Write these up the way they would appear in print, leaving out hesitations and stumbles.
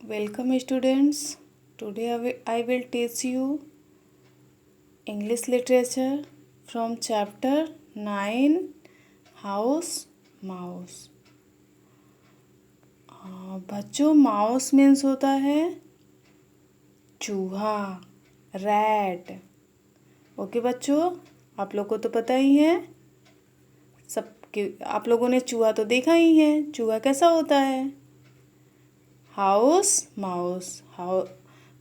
Welcome students. Today I will teach you English literature from chapter 9 House Mouse. बच्चों mouse means होता है चूहा, rat. Okay बच्चों, आप लोग को तो पता ही है. आप लोगों ने चूहा तो देखा ही है. चूहा कैसा होता है? House mouse.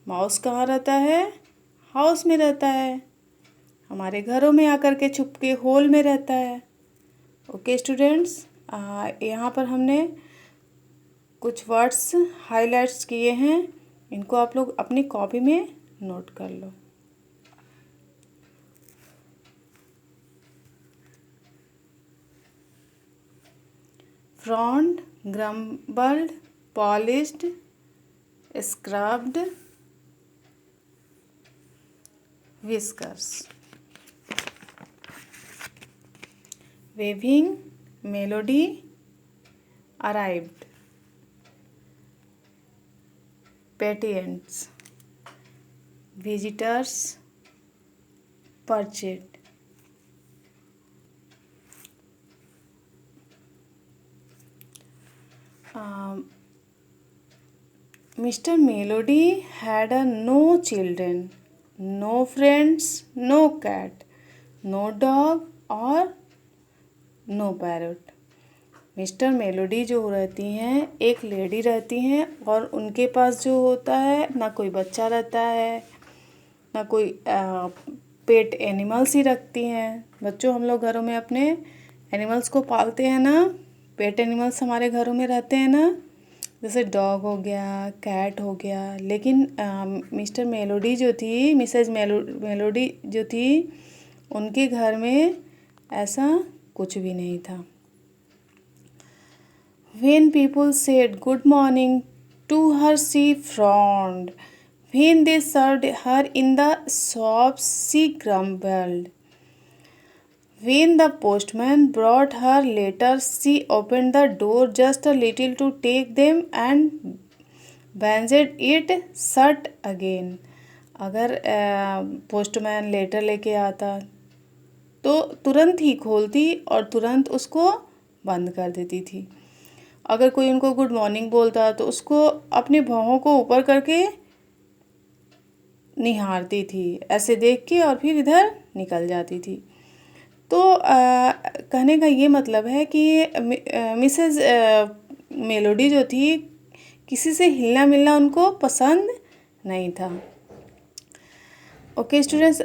माउस कहाँ रहता है? हाउस में रहता है. हमारे घरों में आकर के छुप के होल में रहता है. ओके स्टूडेंट्स, यहाँ पर हमने कुछ वर्ड्स हाइलाइट्स किए हैं. इनको आप लोग अपनी कॉपी में नोट कर लो. Frond, grumbled, polished, scrubbed, whiskers. Waving, melody, arrived. Patients, visitors, purchased. Mr. Melody had no children, no friends, no cat, no dog और no parrot. मिस्टर मेलोडी जो रहती हैं एक लेडी रहती हैं और उनके पास जो होता है ना कोई बच्चा रहता है ना कोई पेट एनिमल्स ही रखती हैं. बच्चों, हम लोग घरों में अपने एनिमल्स को पालते हैं ना. पेट एनिमल्स हमारे घरों में रहते हैं ना, जैसे डॉग हो गया, कैट हो गया. लेकिन मिस्टर मेलोडी जो थी, मिसेज मेलोडी जो थी, उनके घर में ऐसा कुछ भी नहीं था. When people said good morning to her, she frowned. When they served her in the shop, she grumbled. When the postman brought her letters, she opened the door just a little to take them and banged it shut again. अगर postman letter लेके आता तो तुरंत ही खोलती और तुरंत उसको बंद कर देती थी. अगर कोई उनको गुड मॉर्निंग बोलता तो उसको अपने भौहों को ऊपर करके निहारती थी, ऐसे देख के, और फिर इधर निकल जाती थी. तो कहने का ये मतलब है कि मिसेज मेलोडी जो थी, किसी से हिलना मिलना उनको पसंद नहीं था. Okay students,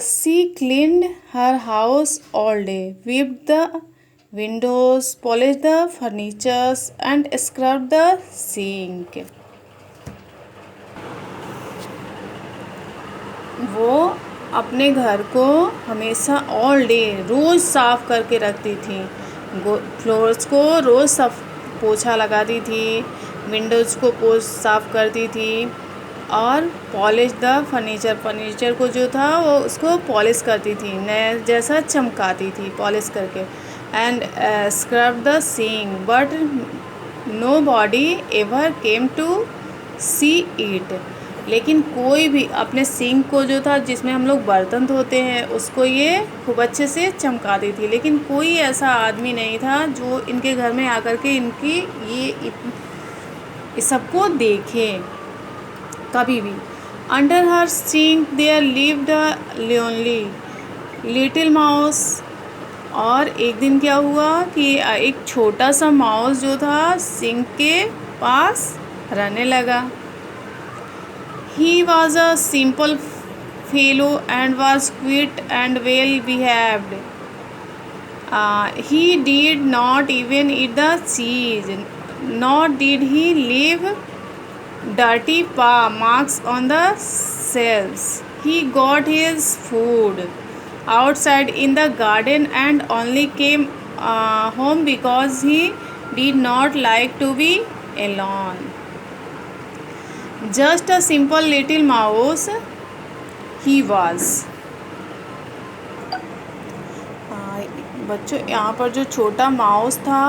she cleaned her house all day, wiped the windows, polished the furnitures and scrubbed the sink. वो अपने घर को हमेशा ऑल डे रोज़ साफ़ करके रखती थी. फ्लोर्स को रोज़ पोछा लगाती थी, विंडोज़ को साफ़ करती थी और पॉलिश द फर्नीचर को जो था वो उसको पॉलिश करती थी, नए जैसा चमकाती थी पॉलिश करके. And scrubbed the sink, but nobody ever came to see it. लेकिन कोई भी अपने सिंक को जो था, जिसमें हम लोग बर्तन धोते हैं, उसको ये खूब अच्छे से चमकाती थी. लेकिन कोई ऐसा आदमी नहीं था जो इनके घर में आकर के इनकी ये सबको देखे कभी भी. Under her sink there lived a lonely little mouse. और एक दिन क्या हुआ कि एक छोटा सा माउस जो था सिंक के पास रहने लगा. He was a simple fellow and was quiet and well behaved. He did not even eat the cheese, not did he leave dirty marks on the shelves. He got his food outside in the garden and only came home because he did not like to be alone. Just a simple little mouse he was. बच्चों, यहाँ पर जो छोटा mouse था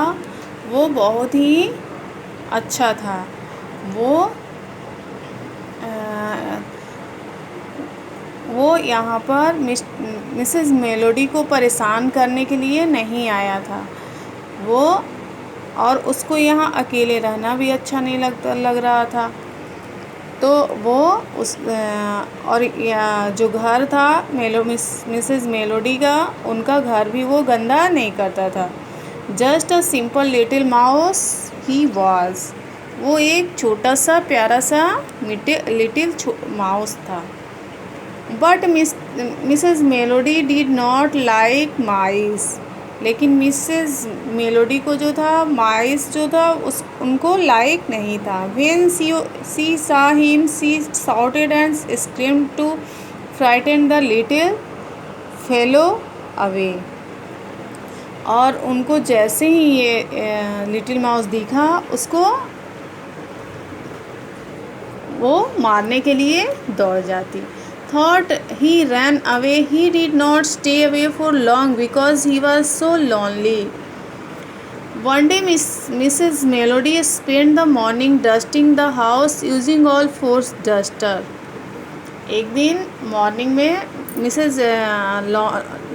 वो बहुत ही अच्छा था. वो वो यहाँ पर मिसेस मेलोडी को परेशान करने के लिए नहीं आया था। वो और उसको यहाँ अकेले रहना भी अच्छा नहीं लग रहा था। तो वो और जो घर था मिसेस मेलोडी का, उनका घर भी वो गंदा नहीं करता था। Just a simple little mouse he was. वो एक छोटा सा प्यारा सा लिटिल माउस था। But Mrs Melody did not like mice. लेकिन मिसेस मेलोडी को जो था, माइस जो था, उनको लाइक नहीं था। When she saw him, she shouted and screamed to frighten the little fellow away। और उनको जैसे ही ये लिटिल माउस दिखा, उसको वो मारने के लिए दौड़ जाती। Thought he ran away, he did not stay away for long because he was so lonely। One day Mrs. Melody spent the morning dusting the house using all four duster। एक दिन मॉर्निंग में Mrs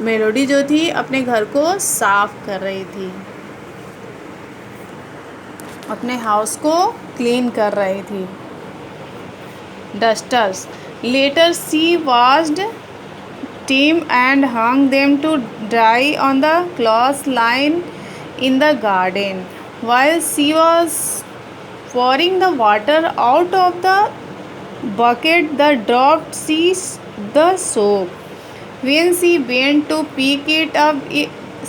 melody जो थी अपने घर को साफ कर रही थी, अपने हाउस को क्लीन कर रही थी, dusters. Later she washed them and hung them to dry on the clothesline in the garden। While she was pouring the water out of the bucket, the dropped the soap। When she bent to pick it up,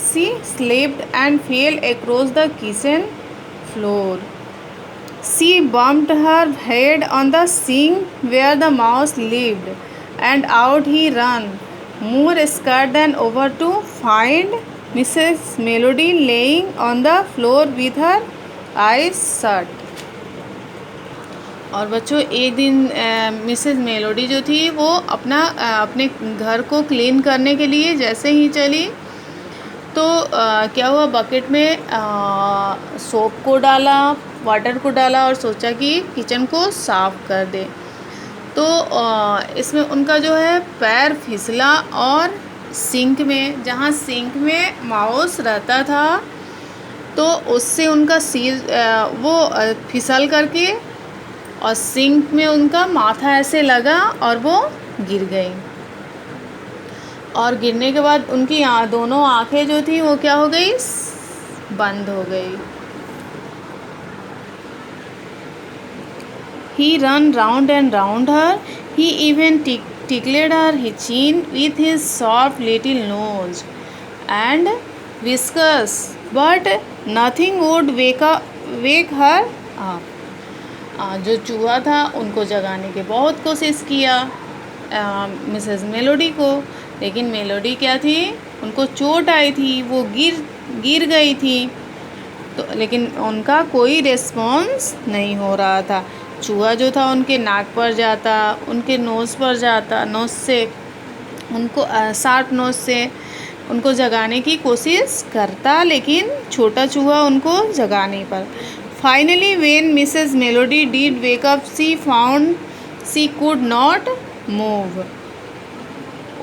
she slipped and fell across the kitchen floor। She bumped her head on the sink where the mouse lived, and out he ran, more scared than ever, to find Mrs. Melody laying on the floor with her eyes shut। और बच्चों, एक दिन Mrs melody जो थी वो अपने घर को क्लीन करने के लिए जैसे ही चली, तो क्या हुआ, बकेट में सोप को डाला, वाटर को डाला और सोचा कि किचन को साफ़ कर दे। तो इसमें उनका जो है पैर फिसला और सिंक में, जहाँ सिंक में माउस रहता था, तो उससे उनका सिर वो फिसल करके और सिंक में उनका माथा ऐसे लगा और वो गिर गई। और गिरने के बाद उनकी दोनों आँखें जो थी वो क्या हो गई, बंद हो गई। He ran round and round her. He even tickled her chin with his soft little nose and whiskers, but nothing would wake her up। जो चूहा था उनको जगाने की बहुत कोशिश किया मिसेस मेलोडी को, लेकिन मेलोडी क्या थी, उनको चोट आई थी, वो गिर गई थी। तो लेकिन उनका कोई रिस्पॉन्स नहीं हो रहा था। चूहा जो था उनके नाक पर जाता, उनके नोज़ पर जाता, नोज़ से उनको शार्प नोज़ से उनको जगाने की कोशिश करता, लेकिन छोटा चूहा उनको जगा नहीं पाता। Finally when Mrs Melody did wake up, she found she could not move.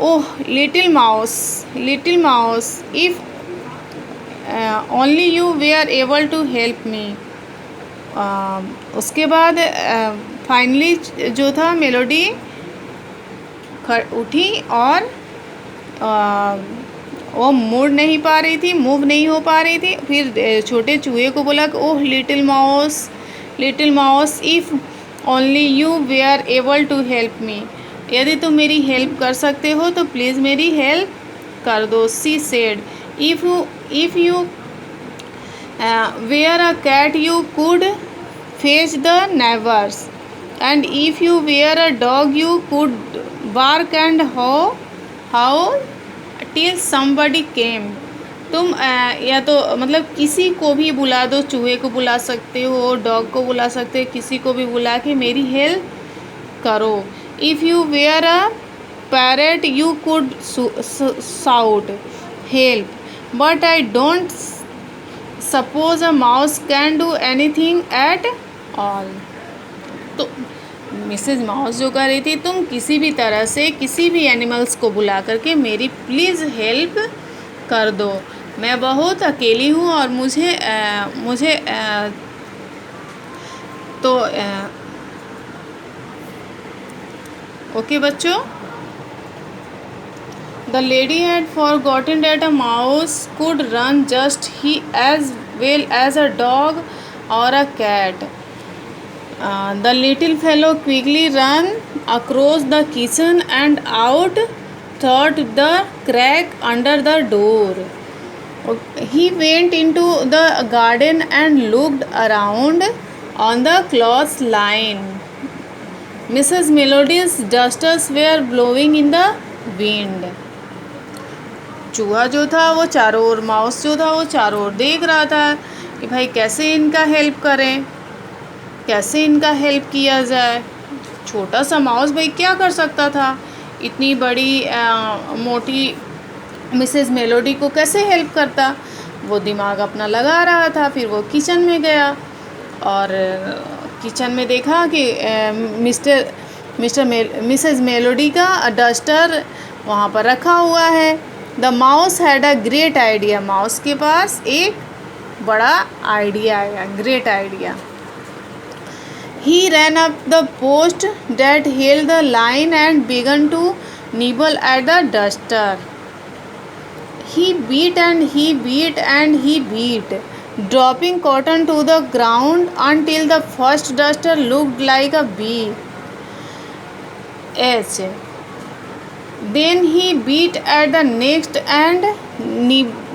Oh little mouse, if only you were able to help me. उसके बाद फाइनली जो था, मेलोडी उठी और वो मुड़ नहीं पा रही थी, मूव नहीं हो पा रही थी। फिर छोटे चूहे को बोला कि oh little mouse, if only you were able to help me. यदि तुम मेरी हेल्प कर सकते हो तो प्लीज़ मेरी हेल्प कर दो। She said, if you were a cat you could fetch the neighbors, and if you were a dog you could bark and howl till somebody came। तुम या तो मतलब किसी को भी बुला दो, चूहे को बुला सकते हो, डॉग को बुला सकते हो, किसी को भी बुला के मेरी हेल्प करो। If you were a parrot you could shout help, but I don't suppose a mouse can do anything at all. तो मिसेज माउस जो कह रही थी, तुम किसी भी तरह से किसी भी एनिमल्स को बुला करके मेरी प्लीज़ हेल्प कर दो, मैं बहुत अकेली हूँ और मुझे तो ओके बच्चों। The lady had forgotten that a mouse could run just as well as a dog or a cat. The little fellow quickly ran across the kitchen and out through the crack under the door. He went into the garden and looked around on the clothesline. Mrs. Melody's dusters were blowing in the wind. चूहा जो था वो चारों ओर, mouse जो था वो चारों ओर देख रहा था कि भाई कैसे इनका हेल्प करें, कैसे इनका हेल्प किया जाए। छोटा सा माउस भाई क्या कर सकता था, इतनी बड़ी मोटी मिसेस मेलोडी को कैसे हेल्प करता। वो दिमाग अपना लगा रहा था। फिर वो किचन में गया और किचन में देखा कि मिसेस मेलोडी का डस्टर वहाँ पर रखा हुआ है। The mouse had a great idea, mouse के पास एक बड़ा आइडिया आया, great idea. He ran up the post that held the line and began to nibble at the duster. He beat and he beat and he beat, dropping cotton to the ground until the first duster looked like a bee. H. Then he beat at the next and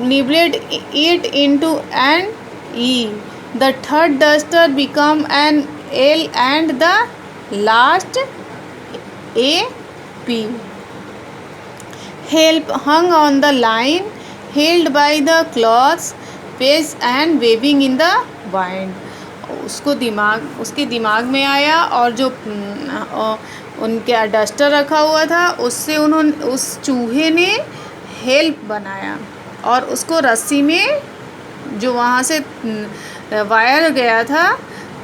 nibbled it into an E. The third duster became an L and the last a P. Help hung on the line, held by the cloths, pegs and waving in the wind. उसके दिमाग में आया और जो उनके duster रखा हुआ था उससे उस चूहे ने हेल्प बनाया और उसको रस्सी में जो वहाँ से वायर गया था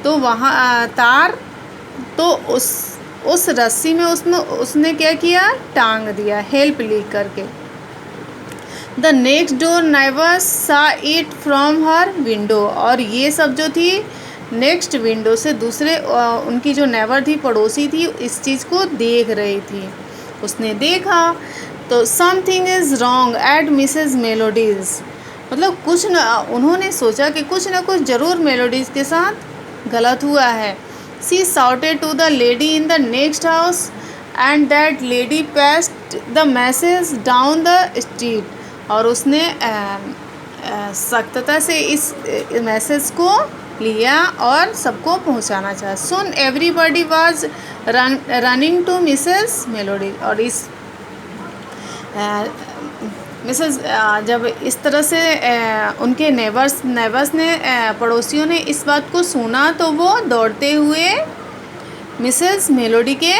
तो वहाँ तार, तो उस रस्सी में उसने क्या किया, टांग दिया हेल्प लिख करके। द नेक्स्ट डोर नेबर सा इट फ्रॉम हर विंडो, और ये सब जो थी नेक्स्ट विंडो से दूसरे उनकी जो नेबर थी, पड़ोसी थी, इस चीज़ को देख रही थी। उसने देखा तो something is wrong at Mrs melodies, मतलब कुछ न, उन्होंने सोचा कि कुछ ना कुछ ज़रूर मेलोडीज़ के साथ गलत हुआ है। She shouted to the lady in the next house and that lady passed the message down the street, और उसने सख्तता से इस मैसेज को लिया और सबको पहुंचाना चाहा। Soon everybody was running to Mrs Melody, और इस मिसेस जब इस तरह से उनके नेबर्स ने पड़ोसियों ने इस बात को सुना तो वो दौड़ते हुए मिसेस मेलोडी के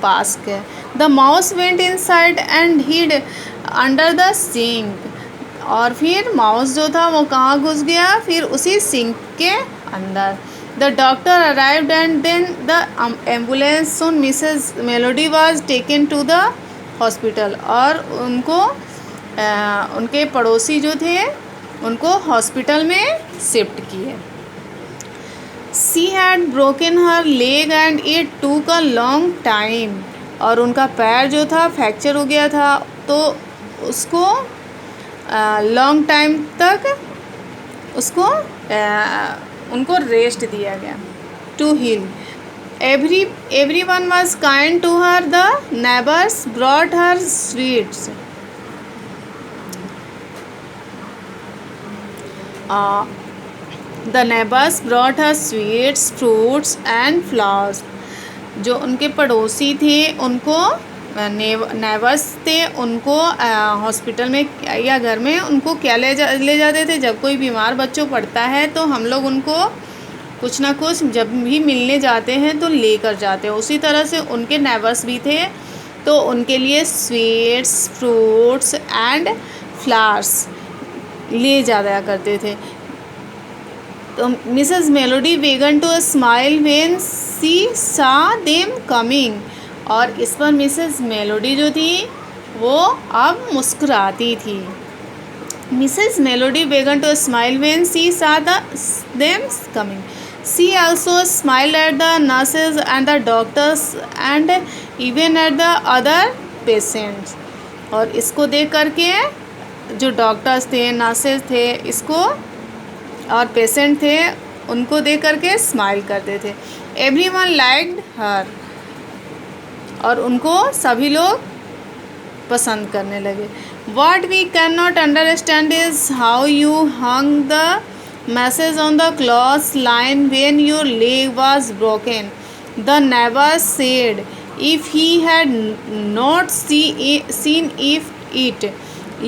पास गए। The mouse went inside and hid under the sink, और फिर माउस जो था वो कहाँ घुस गया, फिर उसी सिंक के अंदर। The doctor arrived and then the ambulance. Soon Mrs Melody was taken to the hospital, और उनको उनके पड़ोसी जो थे उनको हॉस्पिटल में शिफ्ट किए। She had broken her leg and it took a long time, और उनका पैर जो था फ्रैक्चर हो गया था तो उसको लॉन्ग टाइम तक उनको रेस्ट दिया गया to heal. everyone was kind to her. The neighbors brought her sweets. The neighbors brought her sweets, fruits and flowers. जो उनके पड़ोसी थे उनको नेबर्स थे उनको हॉस्पिटल में या घर में उनको क्या ले जाते थे, जब कोई बीमार बच्चों पड़ता है तो हम लोग उनको कुछ ना कुछ जब भी मिलने जाते हैं तो लेकर जाते हैं। उसी तरह से उनके नेबर्स भी थे तो उनके लिए स्वीट्स, फ्रूट्स एंड फ्लावर्स ले जाया करते थे। तो मिसेस मेलोडी बेगन टू स्माइल व्हेन सी सा देम कमिंग, और इस पर मिसेस मेलोडी जो थी वो अब मुस्कुराती थी। Mrs melody began to smile when she saw them coming. She also smiled at the nurses and the doctors and even at the other patients. और इसको देख करके जो डॉक्टर्स थे, नर्सेज थे, इसको और पेशेंट थे, उनको देख करके स्माइल करते थे। एवरीवन लाइक्ड हर, और उनको सभी लोग पसंद करने लगे। What we cannot understand is how you hung the message on the cloth line when your leg was broken. The neighbor said if he had not seen it,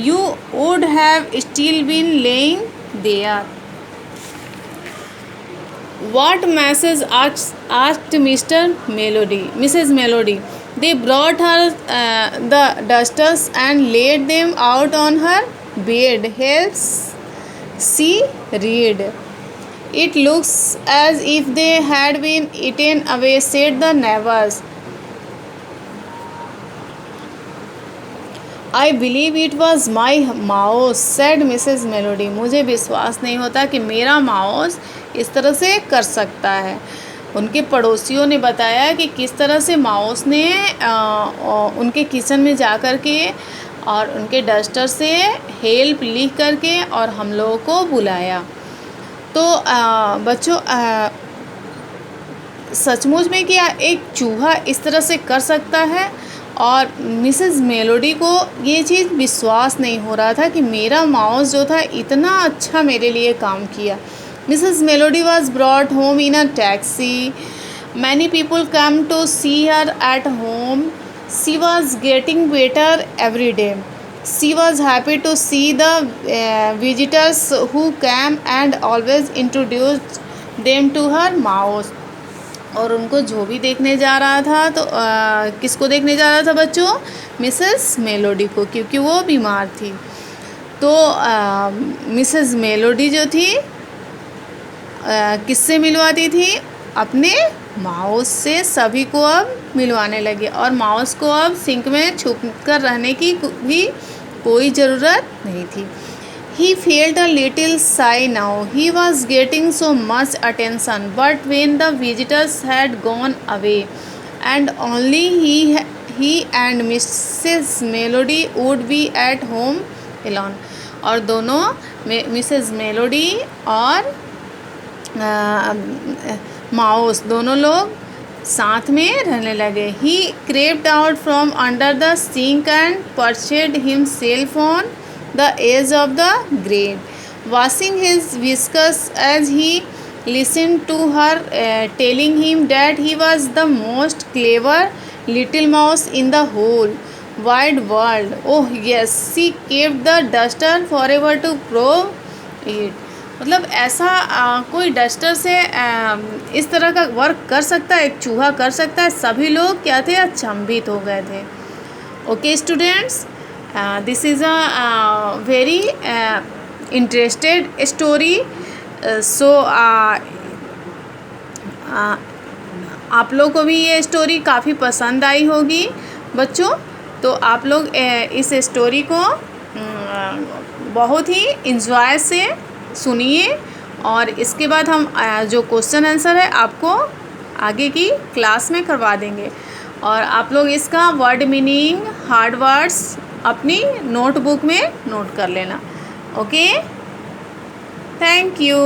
you would have still been laying there. What message asked Mrs. Melody. They brought her the dusters and laid them out on her bed. Helps she read. It looks as if they had been eaten away, said the neighbors. I believe it was my mouse, said Mrs. Melody. मुझे विश्वास नहीं होता कि मेरा mouse इस तरह से कर सकता है। उनके पड़ोसियों ने बताया कि किस तरह से माउस ने उनके किचन में जा कर के और उनके डस्टर से हेल्प लिख करके और हम लोगों को बुलाया। तो बच्चों, सचमुच में क्या एक चूहा इस तरह से कर सकता है? और मिसेस मेलोडी को ये चीज़ विश्वास नहीं हो रहा था कि मेरा माउस जो था इतना अच्छा मेरे लिए काम किया। Mrs Melody was brought home in a taxi. Many people come to see her at home. She was getting better every day. She was happy to see the visitors who came and always introduce them to her mouse. और उनको जो भी देखने जा रहा था, तो किसको देखने जा रहा था बच्चों? मिसेस मेलोडी को, क्योंकि वो बीमार थी। तो मिसेस मेलोडी जो थी किससे मिलवाती थी? अपने माउस से सभी को अब मिलवाने लगे, और माउस को अब सिंक में छुप कर रहने की भी कोई ज़रूरत नहीं थी। He felt a little shy now. He was getting so much attention. But when the visitors had gone away, and only he and Mrs. Melody would be at home alone. और दोनों मिसेस मेलोडी और mouse दोनों लोग साथ में रहने लगे। He crept out from under the sink and perched himself on the edge of the grate, washing his whiskers as he listened to her telling him that he was the most clever little mouse in the whole wide world. Oh yes, she kept the duster forever to prove it. मतलब ऐसा कोई duster से इस तरह का work कर सकता है, एक चूहा कर सकता है? सभी लोग क्या थे? अचंभित हो गए थे। Okay students, this is a very interested story. So आप लोग को भी ये स्टोरी काफ़ी पसंद आई होगी बच्चों। तो आप लोग इस स्टोरी को बहुत ही इंजॉय से सुनिए, और इसके बाद हम जो क्वेश्चन आंसर है आपको आगे की क्लास में करवा देंगे। और आप लोग इसका वर्ड मीनिंग, हार्ड वर्ड्स अपनी नोटबुक में नोट कर लेना। Okay, thank you.